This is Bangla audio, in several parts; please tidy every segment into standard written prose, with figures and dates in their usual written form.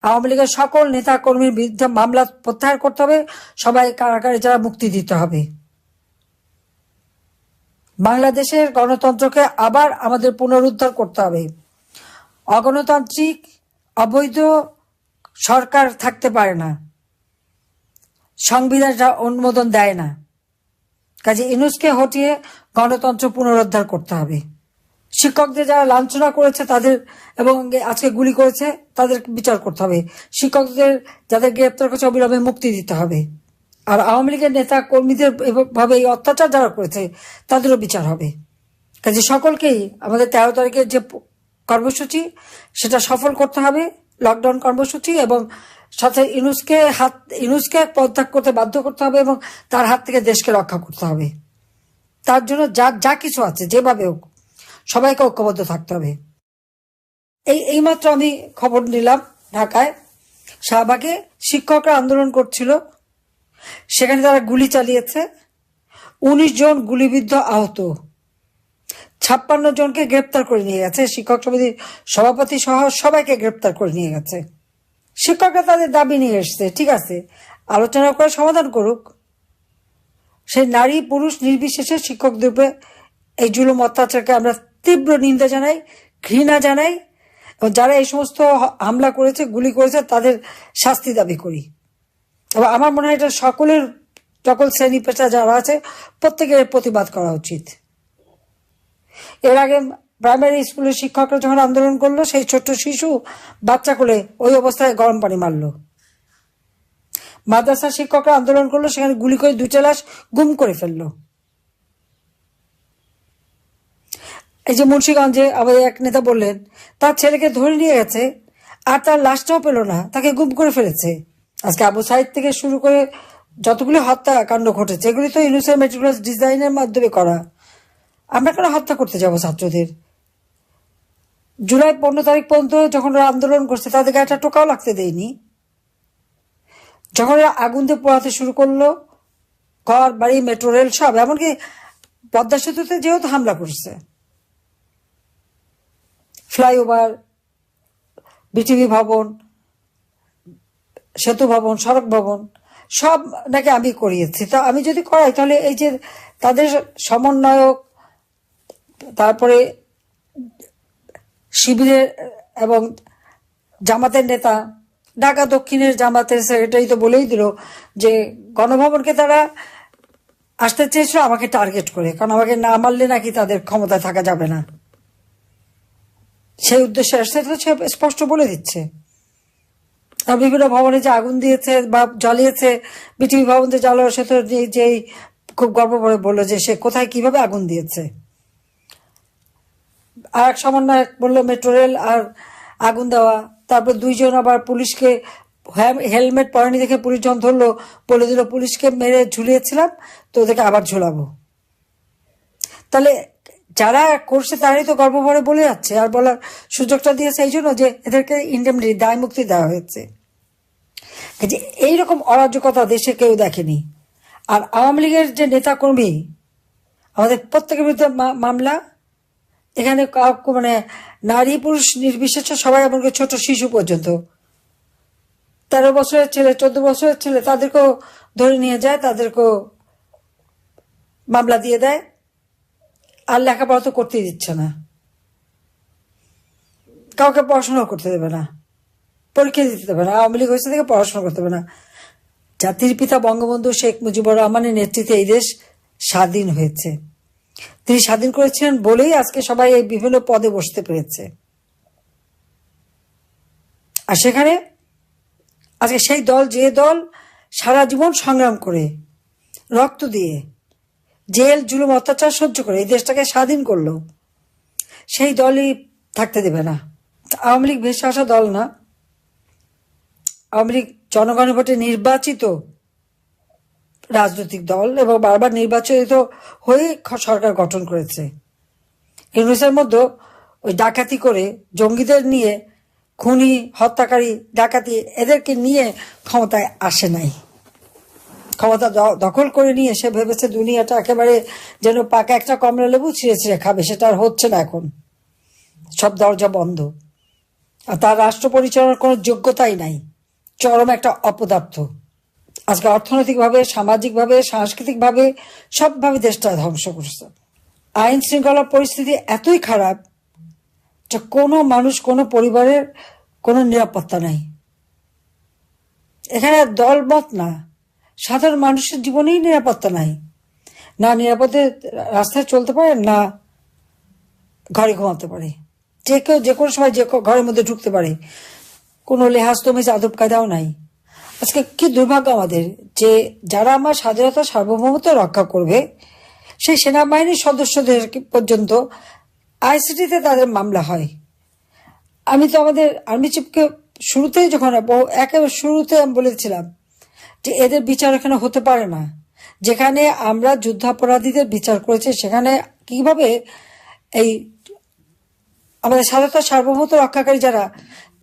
আওয়ামী লীগের সকল নেতা কর্মীর বিরুদ্ধে মামলা প্রত্যাহার করতে হবে, সবাই কারাগারে যারা মুক্তি দিতে হবে। বাংলাদেশের গণতন্ত্রকে আবার আমাদের পুনরুদ্ধার করতে হবে। অগণতান্ত্রিক অবৈধ সরকার থাকতে পারে না, সংবিধান অনুমোদন দেয় না। কাজে ইউনূসকে হটিয়ে গণতন্ত্র পুনরুদ্ধার করতে হবে। শিক্ষকদের যারা লাঞ্ছনা করেছে তাদের এবং আজকে গুলি করেছে তাদের বিচার করতে হবে। শিক্ষকদের যাদের গ্রেপ্তার করেছে অবিলম্বে মুক্তি দিতে হবে। আর আওয়ামী লীগের নেতা কর্মীদের ভাবে এই অত্যাচার যারা করেছে তাদেরও বিচার হবে। কাজে সকলকেই আমাদের 13 তারিখের যে কর্মসূচি সেটা সফল করতে হবে, লকডাউন কর্মসূচি, এবং সাথে ইউনূসকে পদত্যাগ করতে বাধ্য করতে হবে এবং তার হাত থেকে দেশকে রক্ষা করতে হবে। তার জন্য যা কিছু আছে যেভাবে হোক সবাইকে ঐক্যবদ্ধ থাকতে হবে। এইমাত্র আমি খবর নিলাম ঢাকায় শাহবাগে শিক্ষকরা আন্দোলন করছিল, সেখানে তারা গুলি চালিয়েছে, 19 জন গুলিবিদ্ধ আহত, 56 জনকে গ্রেপ্তার করে নিয়ে গেছে। শিক্ষক সমিতির সভাপতি সহ সবাইকে গ্রেপ্তার করে নিয়ে গেছে। শিক্ষকরা তাদের দাবি নিয়ে এসছে, ঠিক আছে, আলোচনা করে সমাধান করুক। সেই নারী পুরুষ নির্বিশেষে শিক্ষকদের উপরে এই জুলুম অত্যাচারকে আমরা তীব্র নিন্দা জানাই, ঘৃণা জানাই, এবং যারা এই সমস্ত হামলা করেছে, গুলি করেছে, তাদের শাস্তি দাবি করি। এবং আমার মনে হয় এটা সকল শ্রেণী পেশা যারা আছে প্রত্যেকের প্রতিবাদ করা উচিত। এর আগে প্রাইমারি স্কুলের শিক্ষকরা যখন আন্দোলন করলো, সেই ছোট্ট শিশু বাচ্চা কোলে ওই অবস্থায় গরম পানি মারলো। মাদ্রাসার শিক্ষকরা আন্দোলন করলো, সেখানে গুলি করে 2টা লাশ গুম করে ফেললো। এই যে মুন্সিগঞ্জে আমাদের এক নেতা বললেন তার ছেলেকে ধরে নিয়ে গেছে আর তার লাশটাও পেল না, তাকে গুম করে ফেলেছে। আজকে আবু সাইদ থেকে শুরু করে যতগুলি হত্যাকাণ্ড ঘটেছে এগুলি তো ইউনূসের মেটিকুলাস ডিজাইনের মাধ্যমে করা। আমরা কেন হত্যা করতে যাব ছাত্রদের? জুলাই 15 তারিখ পর্যন্ত যখন ওরা আন্দোলন করছে তাদেরকে একটা টোকাও লাগতে দেয়নি। যখন ওরা আগুন দিয়ে পোড়াতে শুরু করলো ঘর বাড়ি মেট্রো রেল সব, এমনকি পদ্মা সেতুতে যেহেতু হামলা করছে, ফ্লাইওভার, বিটিভি ভবন, সেতু ভবন, সড়ক ভবন সব নাকি আমি করিয়েছি। তা আমি যদি করাই তাহলে এই যে তাদের সমন্বয়ক, তারপরে শিবিরের এবং জামাতের নেতা, ঢাকা দক্ষিণের জামাতের সেক্রেটারি তো বলেই দিল যে গণভবনকে তারা আসতে চেয়েছিল আমাকে টার্গেট করে, কারণ আমাকে না মারলে নাকি তাদের ক্ষমতায় থাকা যাবে না। সেই উদ্দেশ্যে আসছে, সে স্পষ্ট বলে দিচ্ছে। আর বিভিন্ন ভবনে যে আগুন দিয়েছে বা জ্বালিয়েছে, বিটিভি ভবন যে জ্বালানো, সে তো যেই খুব গর্ব করে বললো যে সে কোথায় কিভাবে আগুন দিয়েছে। আর এক সমন্বয়ক বললো মেট্রো রেল আর আগুন দেওয়া। তারপর 2 জন আবার পুলিশকে হেলমেট পরেনি দেখে পুলিশ যখন ধরলো বলে দিল পুলিশকে মেরে ঝুলিয়েছিলাম তো ওদেরকে আবার ঝুলাবো। তাহলে যারা করছে তারাই তো গর্বভরে বলে যাচ্ছে, আর বলার সুযোগটা দিয়েছে এই জন্য যে এদেরকে ইন্ডেমনিটি, দায় মুক্তি দেওয়া হয়েছে। এইরকম অরাজকতা দেশে কেউ দেখেনি। আর আওয়ামী লীগের যে নেতা কর্মী, আমাদের প্রত্যেকের বিরুদ্ধে মামলা, এখানে মানে নারী পুরুষ নির্বিশেষে সবাই, এমনকি ছোট শিশু পর্যন্ত, 13 বছরের ছেলে, 14 বছরের ছেলে, তাদেরকেও ধরে নিয়ে যায়, তাদেরকেও মামলা দিয়ে দেয়। আর লেখাপড়া তো করতেই দিচ্ছে না, কাউকে পড়াশোনা করতে দেবে না, পরীক্ষা দিতে দেবে না। আওয়ামী লীগ হয়েছে থেকে পড়াশোনা করতে দেবে না। জাতির পিতা বঙ্গবন্ধু শেখ মুজিবুর রহমানের নেতৃত্বে এই দেশ স্বাধীন হয়েছে। তিনি স্বাধীন করেছিলেন বলেই আজকে সবাই এই বিভিন্ন পদে বসতে পেরেছে। আর সেখানে আজকে সেই দল, যে দল সারা জীবন সংগ্রাম করে, রক্ত দিয়ে, জেল জুলুম অত্যাচার সহ্য করে এই দেশটাকে স্বাধীন করলো, সেই দলই থাকতে দেবে না। আওয়ামী লীগ ভেসে আসা দল না, আওয়ামী লীগ জনগণের ভোটে নির্বাচিত রাজনৈতিক দল এবং বারবার নির্বাচিত হয়ে সরকার গঠন করেছে। ইউনূসের মধ্যে ওই ডাকাতি করে জঙ্গিদের নিয়ে, খুনি, হত্যাকারী, ডাকাতি, এদেরকে নিয়ে ক্ষমতায় আসে নাই। ক্ষমতা দখল করে নিয়ে সে ভেবেছে দুনিয়াটা একেবারে যেন পাকা একটা কমলা লেবু ছিঁড়ে ছিঁড়ে খাবে। সেটা আর হচ্ছে না, এখন সব দরজা বন্ধ। আর তার রাষ্ট্র পরিচালনার কোনো যোগ্যতাই নাই, চরম একটা অপদার্থ। আজকে অর্থনৈতিকভাবে, সামাজিকভাবে, সাংস্কৃতিকভাবে সবভাবে দেশটা ধ্বংস করছে। আইন শৃঙ্খলার পরিস্থিতি এতই খারাপ যে কোনো মানুষ, কোনো পরিবারের কোনো নিরাপত্তা নাই। এখানে দলমত না, সাধারণ মানুষের জীবনেই নিরাপত্তা নাই। না নিরাপদে রাস্তায় চলতে পারে, না ঘরে ঘুমাতে পারে। যে কেউ যে কোনো সময় যে ঘরের মধ্যে ঢুকতে পারে, কোনো লেহাজ তমিজ আদব কায়দাও নাই। আজকে কি দুর্ভাগ্য আমাদের যে যারা আমার স্বাধীনতা সার্বভৌমত্ব রক্ষা করবে সেই সেনাবাহিনীর সদস্যদের পর্যন্ত আইসিটিতে তাদের মামলা হয়। আমি তো আমাদের আর্মি চিফকে শুরুতেই যখন একেবারে শুরুতে আমি বলেছিলাম যে এদের বিচার এখানে হতে পারে না। যেখানে আমরা যুদ্ধাপরাধীদের বিচার করেছি সেখানে কিভাবে এই আমাদের স্বাধীনতা সার্বভৌমত্ব রক্ষাকারী যারা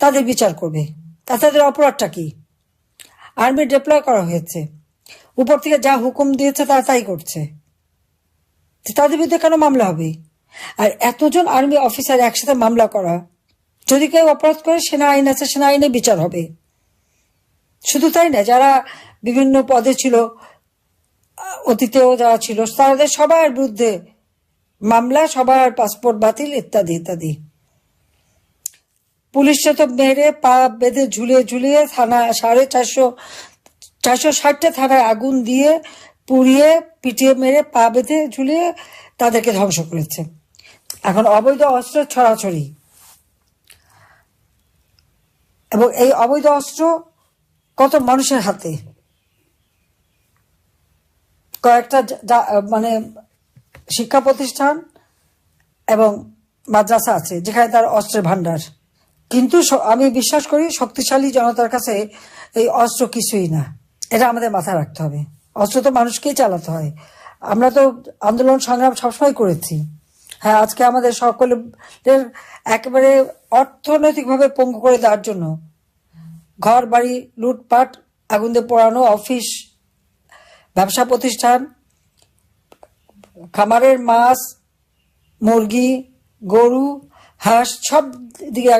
তাদের বিচার করবে? তাদের অপরাধটা কি? আর্মি ডিপ্লয় করা হয়েছে, উপর থেকে যা হুকুম দিয়েছে তারা তাই করছে, তাদের বিরুদ্ধে কেন মামলা হবে? আর এতজন আর্মি অফিসার একসাথে মামলা করা, যদি কেউ অপরাধ করে সেনা আইন আছে, সেনা আইনে বিচার হবে। শুধু তাই না, যারা বিভিন্ন পদে ছিল, অতীতেও যারা ছিল, তাদের সবার বিরুদ্ধে মামলা, সবার পাসপোর্ট বাতিল, ইত্যাদি ইত্যাদি। পুলিশে তো মেরে পা বেঁধে ঝুলিয়ে ঝুলিয়ে থানা 460টা থানায় আগুন দিয়ে পুড়িয়ে পিটিয়ে মেরে পা বেঁধে ঝুলিয়ে তাদেরকে ধ্বংস করেছে। এখন অবৈধ অস্ত্র ছড়াছড়ি, এবং এই অবৈধ অস্ত্র কত মানুষের হাতে। কয়েকটা মানে শিক্ষা প্রতিষ্ঠান এবং মাদ্রাসা আছে যেখানে তার অস্ত্রের ভান্ডার। কিন্তু আমি বিশ্বাস করি শক্তিশালী জনতার কাছে এই অস্ত্র কিছুই না। এটা আমাদের মাথায় রাখতে হবে। অস্ত্র তো মানুষকেই চালাতে হয়। আমরা তো আন্দোলন সংগ্রাম সবসময় করেছি। হ্যাঁ, আজকে আমাদের সকলের একেবারে অর্থনৈতিকভাবে পঙ্গু করে দেওয়ার জন্য ঘর বাড়ি লুটপাট, আগুন দিয়ে পোড়ানো, অফিস, ব্যবসা প্রতিষ্ঠান, খামারের মাছ, মুরগি, গরু, হাঁস সব দিকে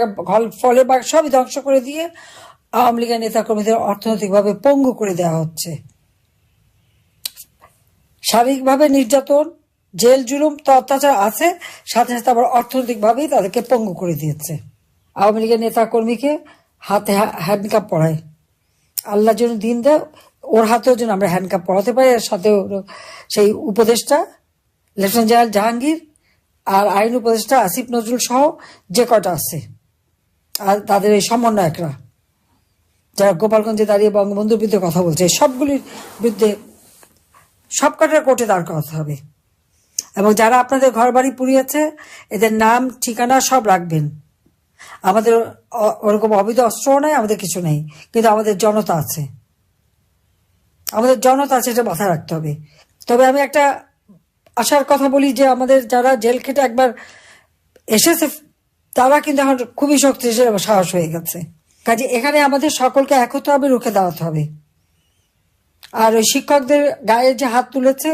ফলে বা সবই ধ্বংস করে দিয়ে আওয়ামী লীগের নেতাকর্মীদের অর্থনৈতিকভাবে পঙ্গু করে দেওয়া হচ্ছে। শারীরিকভাবে নির্যাতন, জেল জুলুম তো অত্যাচার আছে, সাথে সাথে আবার অর্থনৈতিকভাবেই তাদেরকে পঙ্গু করে দিয়েছে। আওয়ামী লীগের নেতাকর্মীকে হাতে হ্যান্ডকাপ পরায়, আল্লাহ যেন দিন দেয় ওর হাতেও যেন আমরা হ্যান্ডকাপ পরাতে পারি। এর সাথে সেই উপদেষ্টা লেফটেন্যান্ট জেনারেল জাহাঙ্গীর আর আইন উপদেষ্টা আসিফ নজরুল সহ যে কটা আছে, আর তাদের এই সমন্বয়করা যারা গোপালগঞ্জে দাঁড়িয়ে বঙ্গবন্ধুর বিরুদ্ধে কথা বলছে, সবগুলির বিরুদ্ধে সব কটার কোর্টে দাঁড় করাতে হবে। এবং যারা আপনাদের ঘর বাড়ি পুড়িয়েছে এদের নাম ঠিকানা সব রাখবেন। আমাদের ওরকম অবৈধ অস্ত্রও নাই, আমাদের কিছু নেই, কিন্তু আমাদের জনতা আছে, আমাদের জনতা আছে, এটা মাথায় রাখতে হবে। তবে আমি একটা আশার কথা বলি যে আমাদের যারা জেল খেটে একবার এসেছে তারা কিন্তু এখন খুবই শক্তিশালী এবং সাহস হয়ে গেছে। কাজে এখানে আমাদের সকলকে এক হতে হবে, রুখে দাঁড়াতে হবে। আর ওই শিক্ষকদের গায়ে যে হাত তুলেছে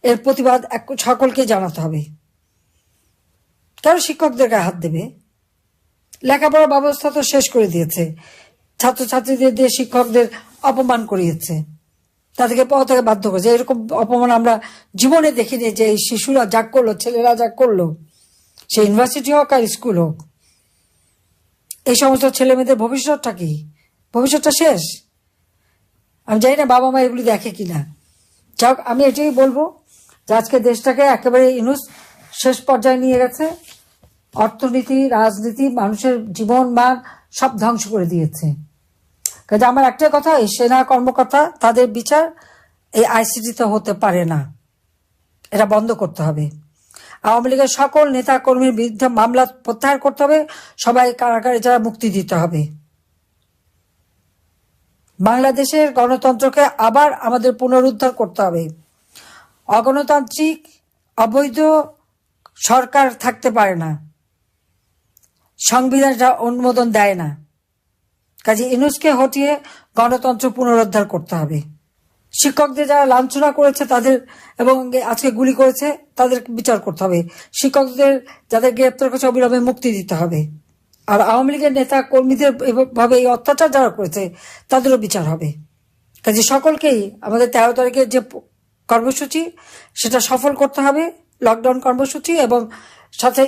এর প্রতিবাদ সকলকে জানাতে হবে। কারণ শিক্ষকদের গায়ে হাত দেবে? লেখাপড়ার ব্যবস্থা তো শেষ করে দিয়েছে, ছাত্রছাত্রীদের দিয়ে শিক্ষকদের অপমান করিয়েছে, তাদেরকে পড়া থেকে বাধ্য করেছে। এরকম অপমান আমরা জীবনে দেখিনি যে এই শিশুরা যা করলো, ছেলেরা যা করলো, সে ইউনিভার্সিটি হোক আর স্কুল হোক। এই সমস্ত ছেলে মেয়েদের ভবিষ্যৎটা কি? ভবিষ্যৎটা শেষ। আমি জানি না বাবা মা এগুলি দেখে কিনা। যাক, আমি এটাই বলবো যে আজকে দেশটাকে একেবারে ইনুস শেষ পর্যায়ে নিয়ে গেছে। অর্থনীতি, রাজনীতি, মানুষের জীবন মান সব ধ্বংস করে দিয়েছে। কাজে আমার একটা কথা, এই সেনা কর্মকর্তা তাদের বিচার এই আইসিটিতে হতে পারে না, এটা বন্ধ করতে হবে। আওয়ামী লীগের সকল নেতা কর্মীর বিরুদ্ধে মামলা প্রত্যাহার করতে হবে, সবাই কারাগারে যারা মুক্তি দিতে হবে। বাংলাদেশের গণতন্ত্রকে আবার আমাদের পুনরুদ্ধার করতে হবে। অগণতান্ত্রিক অবৈধ সরকার থাকতে পারে না, সংবিধান অনুমোদন দেয় না। কাজে ইনুসকে হটিয়ে গণতন্ত্র পুনরুদ্ধার করতে হবে। শিক্ষকদের যারা লাঞ্ছনা করেছে তাদের এবং আজকে গুলি করেছে তাদের বিচার করতে হবে। শিক্ষকদের যাদের গ্রেপ্তার করেছে অবিলম্বে মুক্তি দিতে হবে। আর আওয়ামী লীগের নেতা কর্মীদের এভাবে এই অত্যাচার যারা করেছে তাদেরও বিচার হবে। কাজে সকলকেই আমাদের 13 তারিখের যে কর্মসূচি সেটা সফল করতে হবে, লকডাউন কর্মসূচি, এবং সাথে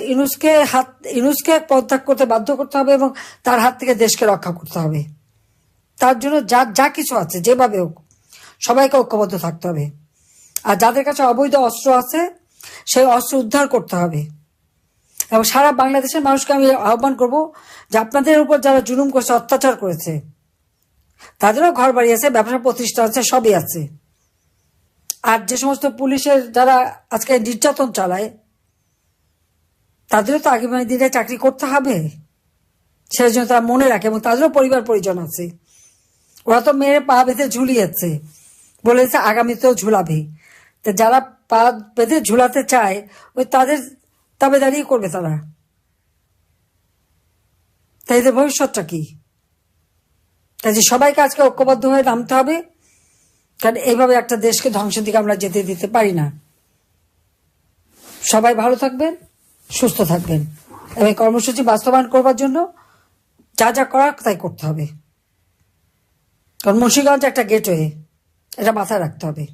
ইউনুসকে পদত্যাগ করতে বাধ্য করতে হবে এবং তার হাত থেকে দেশকে রক্ষা করতে হবে। তার জন্য যা কিছু আছে যেভাবে হোক সবাইকে ঐক্যবদ্ধ থাকতে হবে। আর যাদের কাছে অবৈধ অস্ত্র আছে সেই অস্ত্র উদ্ধার করতে হবে। এবং সারা বাংলাদেশের মানুষকে আমি আহ্বান করব যে আপনাদের উপর যারা জুলুম করছে, অত্যাচার করেছে, তাদেরও ঘর বাড়ি আছে, ব্যবসা প্রতিষ্ঠান আছে, সবই আছে। আর যে সমস্ত পুলিশের যারা আজকে নির্যাতন চালায় তাদেরও তো আগামী দিনে চাকরি করতে হবে, সেই জন্য তারা মনে রাখে, এবং তাদেরও পরিবার পরিজন আছে। ওরা তো মেরে পা বেঁধে ঝুলিয়েছে, বলেছে আগামীতেও ঝুলাবে। তো যারা পা বেঁধে ঝুলাতে চায় ওই তাদের দাবিদারি করবে তারা। তাই এদের ভবিষ্যৎটা কি? কাজে সবাইকে আজকে ঐক্যবদ্ধ হয়ে নামতে হবে, কারণ এইভাবে একটা দেশকে ধ্বংসের দিকে আমরা যেতে দিতে পারি না। সবাই ভালো থাকবেন, সুস্থ থাকবেন, এবং কর্মসূচি বাস্তবায়ন করবার জন্য যা যা করার তাই করতে হবে। কারণ মুন্সিগঞ্জ একটা গেটওয়ে, এটা মাথায় রাখতে হবে।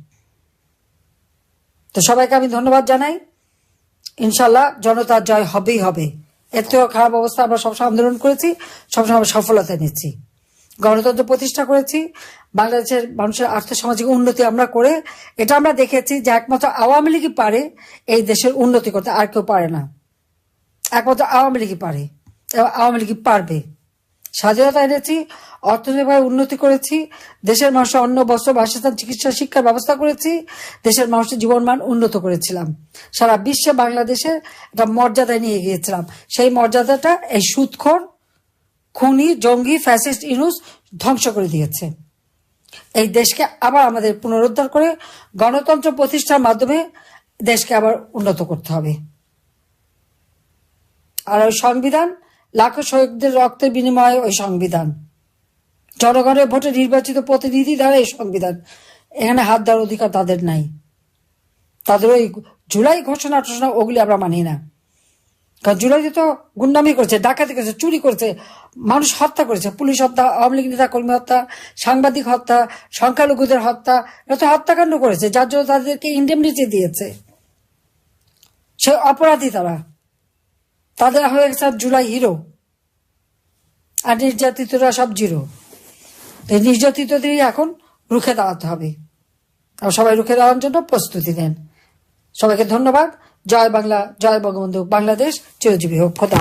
তো সবাইকে আমি ধন্যবাদ জানাই। ইনশাল্লাহ জনতার জয় হবেই হবে। এর থেকেও খারাপ অবস্থা আমরা সবসময় আন্দোলন করেছি, সবসময় আমরা সফলতা নিচ্ছি, গণতন্ত্র প্রতিষ্ঠা করেছি, বাংলাদেশের মানুষের আর্থসামাজিক উন্নতি আমরা করে এটা আমরা দেখেছি যে একমাত্র আওয়ামী লীগই পারে এই দেশের উন্নতি করতে, আর কেউ পারে না। একমাত্র আওয়ামী লীগই পারে এবং আওয়ামী লীগই পারবে। স্বাধীনতা এনেছি, অর্থনৈতিকভাবে উন্নতি করেছি, দেশের মানুষের অন্ন, বস্ত্র, বাসস্থান, চিকিৎসা, শিক্ষার ব্যবস্থা করেছি, দেশের মানুষের জীবনমান উন্নত করেছিলাম, সারা বিশ্বে বাংলাদেশের একটা মর্যাদায় নিয়ে গিয়েছিলাম। সেই মর্যাদাটা এই সুদখোর, খুনি, জঙ্গি, ফ্যাসিস্ট ইউনূস ধ্বংস করে দিয়েছে। এই দেশকে আবার আমাদের পুনরুদ্ধার করে গণতন্ত্র প্রতিষ্ঠার মাধ্যমে দেশকে আবার উন্নত করতে হবে। আর ওই সংবিধান লাখো শহীদদের রক্তের বিনিময়ে ওই সংবিধান, জনগণের ভোটে নির্বাচিত প্রতিনিধি দ্বারা এই সংবিধান, এখানে হাত দেওয়ার অধিকার তাদের নাই। তাদের ওই জুলাই ঘোষণা টোষণা ওগুলি আমরা মানি না। কারণ জুলাইতে তো গুন্ডামি করেছে, ডাকাতি করেছে, চুরি করেছে, মানুষ হত্যা করেছে, পুলিশ হত্যা, আওয়ামী লীগ নেতা কর্মী হত্যা, সাংবাদিক হত্যা, সংখ্যালঘুদের হত্যা, এত হত্যাকাণ্ড করেছে যার জন্য তাদেরকে ইন্ডেমনিটি দিয়েছে। সে অপরাধী তারা, তাদের হয়ে গেছে জুলাই হিরো, আর নির্যাতিতরা সব জিরো। এই নির্যাতিতদেরই এখন রুখে দাঁড়াতে হবে। সবাই রুখে দাঁড়ানোর জন্য প্রস্তুতি নেন। সবাইকে ধন্যবাদ। জয় বাংলা, জয় বঙ্গবন্ধু, বাংলাদেশ চিরজীবী হোক। খোদা।